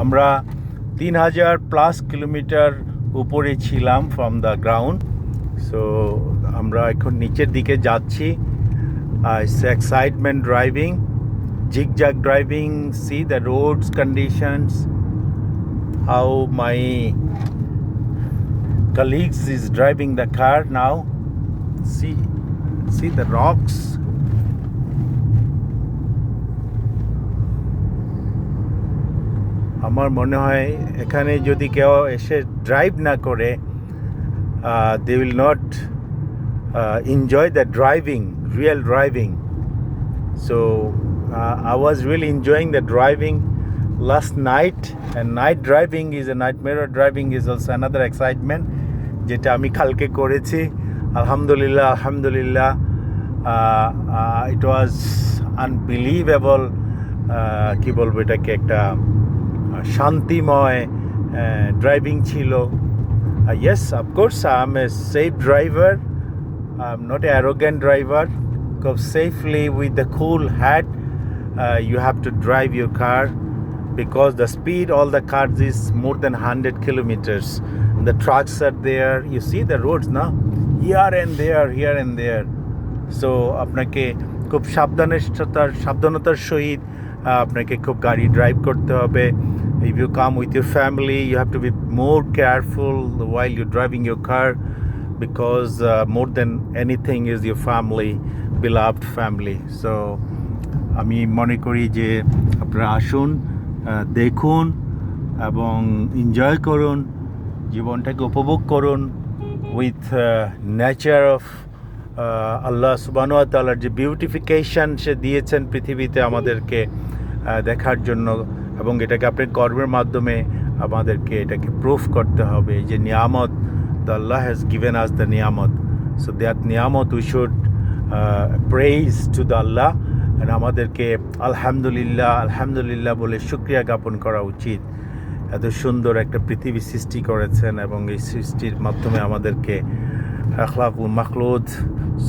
আমরা 3000+ কিলোমিটার উপরে ছিলাম ফ্রম দ্য গ্রাউন্ড। সো আমরা এখন নিচের দিকে যাচ্ছি। It's excitement driving, zigzag driving, see the roads conditions, how my colleagues is driving the car now. See the rocks. আমার মনে হয় এখানে যদি কেউ এসে ড্রাইভ না করে they will not enjoy the driving, real driving. So I was really enjoying the driving last night, and night driving is a night mirror driving is also another excitement যেটা আমি কালকে করেছি। আলহামদুলিল্লাহ it was unbelievable, কি বলবো এটাকে, একটা শান্তিময় ড্রাইভিং ছিল। Yes, of course I'm a safe driver, I'm not an arrogant driver, because safely with the cool head you have to drive your car, because the speed all the cars is more than 100 kilometers. The trucks are there, you see the roads now, here and there. So আপনাকে খুব সাবধানতার সহিত আপনাকে খুব গাড়ি drive করতে হবে। If you come with your family, you have to be more careful while you're driving your car, because more than anything is your family, beloved family. So আমি মনে করি যে আপনারা আসুন, দেখুন এবং এনজয় করুন, জীবনটাকে উপভোগ করুন উইথ নেচার অফ আল্লাহ সুবহানাহু ওয়া তাআলার যে বিউটিফিকেশন সে দিয়েছেন পৃথিবীতে আমাদেরকে দেখার জন্য, এবং এটাকে আপনার কর্মের মাধ্যমে আমাদেরকে এটাকে প্রুফ করতে হবে যে নিয়ামত, the Allah has given us the নিয়ামত। সো দ্যাট নিয়ামত we should praise to the Allah, আর আমাদেরকে আলহামদুলিল্লাহ বলে শুকরিয়া জ্ঞাপন করা উচিত। এত সুন্দর একটা পৃথিবী সৃষ্টি করেছেন, এবং এই সৃষ্টির মাধ্যমে আমাদেরকে আখলাকুল মাখলুদ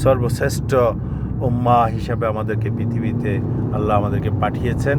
সর্বশ্রেষ্ঠ উম্মাহ হিসাবে আমাদেরকে পৃথিবীতে আল্লাহ আমাদেরকে পাঠিয়েছেন।